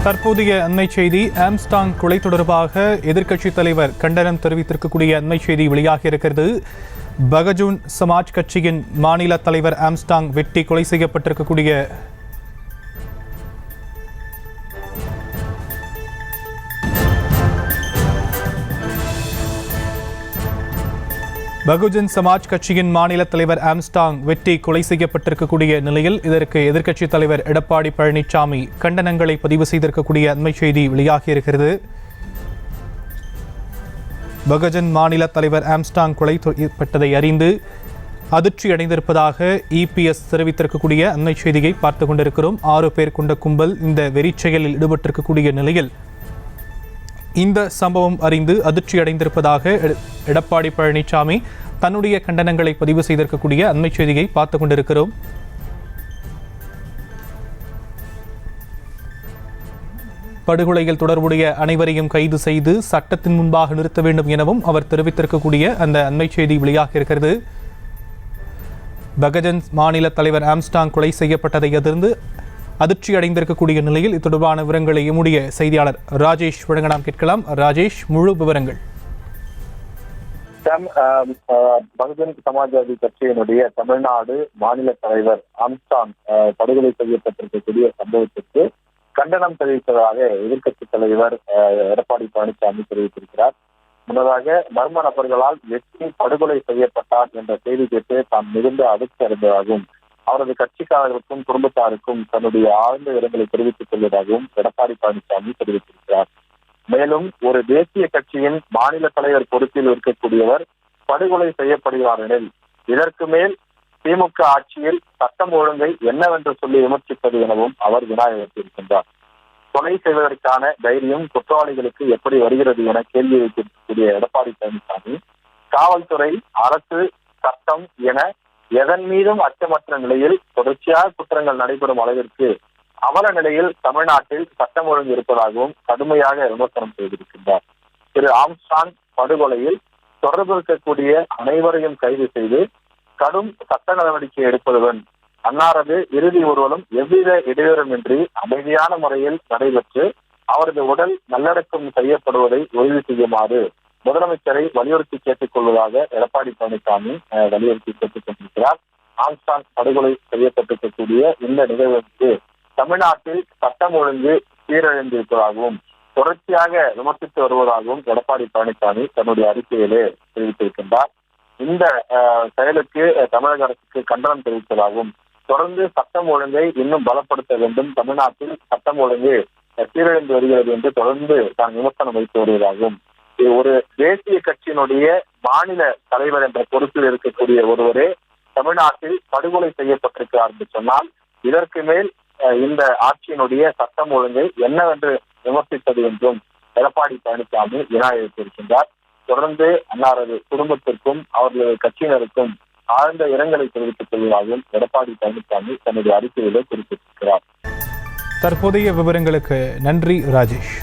தற்போதைய அண்மை செய்தி ஆம்ஸ்டாங் கொலை தொடர்பாக எதிர்க்கட்சித் தலைவர் கண்டனம் தெரிவித்திருக்கக்கூடிய அண்மை செய்தி வெளியாகியிருக்கிறது. பகஜூன் சமாஜ் கட்சியின் மாநில தலைவர் ஆம்ஸ்டாங் வெட்டி கொலை செய்யப்பட்டிருக்கக்கூடிய பகுஜன் சமாஜ் கட்சியின் மாநில தலைவர் ஆம்ஸ்டாங் வெட்டி கொலை செய்யப்பட்டிருக்கக்கூடிய நிலையில் இதற்கு எதிர்க்கட்சித் தலைவர் எடப்பாடி பழனிசாமி கண்டனங்களை பதிவு செய்திருக்கக்கூடிய அண்மை செய்தி வெளியாகியிருக்கிறது. பகுஜன் மாநில தலைவர் ஆம்ஸ்டாங் கொலை செய்யப்பட்டதை அறிந்து அதிர்ச்சி அடைந்திருப்பதாக இபிஎஸ் தெரிவித்திருக்கக்கூடிய அண்மை செய்தியை பார்த்து கொண்டிருக்கிறோம். 6 பேர் கொண்ட கும்பல் இந்த வெறிச் செயலில் ஈடுபட்டிருக்கக்கூடிய நிலையில் இந்த சம்பவம் அறிந்து அதிர்ச்சி அடைந்திருப்பதாக எடப்பாடி பழனிசாமி தன்னுடைய கண்டனங்களை பதிவு செய்திருக்கக்கூடிய அண்மை செய்தியை பார்த்து கொண்டிருக்கிறோம். படுகொலையில் தொடர்புடைய அனைவரையும் கைது செய்து சட்டத்தின் முன்பாக நிறுத்த வேண்டும் எனவும் அவர் தெரிவித்திருக்கக்கூடிய அந்த அண்மை செய்தி வெளியாக இருக்கிறது. பகஜன் மாநில தலைவர் ஆம்ஸ்டாங் கொலை செய்யப்பட்டதை எதிர்த்து அதிர்ச்சி அடைந்திருக்கக்கூடிய நிலையில் இது தொடர்பான விவரங்களை எம்முடைய செய்தியாளர் ராஜேஷ் வழங்க நாம் கேட்கலாம். ராஜேஷ், முழு விவரங்கள். பகுஜன் சமாஜ்வாதி கட்சியினுடைய தமிழ்நாடு மாநில தலைவர் ஆம்ஸ்டாங் படுகொலை செய்யப்பட்டிருக்கக்கூடிய சம்பவத்திற்கு கண்டனம் தெரிவித்ததாக எதிர்க்கட்சி தலைவர் எடப்பாடி பழனிசாமி தெரிவித்திருக்கிறார். முன்னதாக மர்ம நபர்களால் வெட்டி படுகொலை செய்யப்பட்டார் என்ற செய்தி கேட்டு தாம் மிகுந்த அதிர்ச்சி அடைந்ததாகவும் அவரது கட்சிக்காரர்களுக்கும் குடும்பத்தாருக்கும் தன்னுடைய ஆழ்ந்த இரங்கலை தெரிவித்துக் கொள்வதாகவும் எடப்பாடி பழனிசாமி தெரிவித்திருக்கிறார். மேலும் ஒரு தேசிய கட்சியின் மாநில தலைவர் பொறுப்பில் இருக்கக்கூடியவர் படுகொலை செய்யப்படுகிறார் எனில் இதற்கு மேல் திமுக ஆட்சியில் சட்டம் ஒழுங்கை என்னவென்று சொல்லி விமர்சிப்பது எனவும் அவர் வினா எழுப்பியிருக்கின்றார். கொலை செய்வதற்கான தைரியம் குற்றவாளிகளுக்கு எப்படி வருகிறது என கேள்வி வைத்திருக்கக்கூடிய எடப்பாடி பழனிசாமி காவல்துறை, அரசு, சட்டம் என எதன் மீதும் அச்சமற்ற நிலையில் தொடர்ச்சியாக குற்றங்கள் நடைபெறும் அளவிற்கு அவல நிலையில் தமிழ்நாட்டில் சட்டம் ஒழுங்கு இருப்பதாகவும் கடுமையாக விமர்சனம் செய்திருக்கின்றார். திரு ஆம்ஸ்டாங் படுகொலையில் தொடர்பு இருக்கக்கூடிய அனைவரையும் கைது செய்து கடும் சட்ட நடவடிக்கை எடுப்பதுடன் அன்னாரது இறுதி ஊர்வலம் எவ்வித இடையூறுமின்றி அமைதியான முறையில் நடைபெற்று அவரது உடல் நல்லடக்கம் செய்யப்படுவதை உறுதி செய்யுமாறு முதலமைச்சரை வலியுறுத்தி கேட்டுக் கொள்வதாக எடப்பாடி பழனிசாமி வலியுறுத்தி கேட்டுக் கொண்டிருக்கிறார். ஆம்ஸ்டாங் படுகொலை செய்யப்பட்டிருக்கக்கூடிய இந்த நிகழ்வுக்கு தமிழ்நாட்டில் சட்டம் ஒழுங்கு சீரழிந்திருப்பதாகவும் தொடர்ச்சியாக விமர்சித்து வருவதாகவும் எடப்பாடி பழனிசாமி தன்னுடைய அறிக்கையிலே தெரிவித்திருக்கின்றார். இந்த செயலுக்கு தமிழக அரசுக்கு கண்டனம் தெரிவிப்பதாகவும் தொடர்ந்து சட்டம் ஒழுங்கை இன்னும் பலப்படுத்த வேண்டும், தமிழ்நாட்டில் சட்டம் ஒழுங்கு சீரழிந்து வருகிறது என்று தொடர்ந்து தான் விமர்சனம் வைத்து வருவதாகவும் ஒரு தேசிய கட்சியினுடைய மாநில தலைவர் என்ற பொறுப்பில் இருக்கக்கூடிய ஒருவரே தமிழ்நாட்டில் படுகொலை செய்யப்பட்டிருக்கிறார் என்று சொன்னால் இதற்கு மேல் இந்த ஆட்சியினுடைய சட்டம் ஒழுங்கை என்னவென்று விமர்சிப்பது என்றும் எடப்பாடி பழனிசாமி வினா எழுப்பியிருக்கின்றார். தொடர்ந்து அன்னாரது குடும்பத்திற்கும் அவர்களது கட்சியினருக்கும் ஆழ்ந்த இரங்கலை தெரிவித்துக் கொள்வதாகவும் எடப்பாடி பழனிசாமி தன்னுடைய அறிக்கையிலே குறிப்பிட்டிருக்கிறார். தற்போதைய விவரங்களுக்கு நன்றி ராஜேஷ்.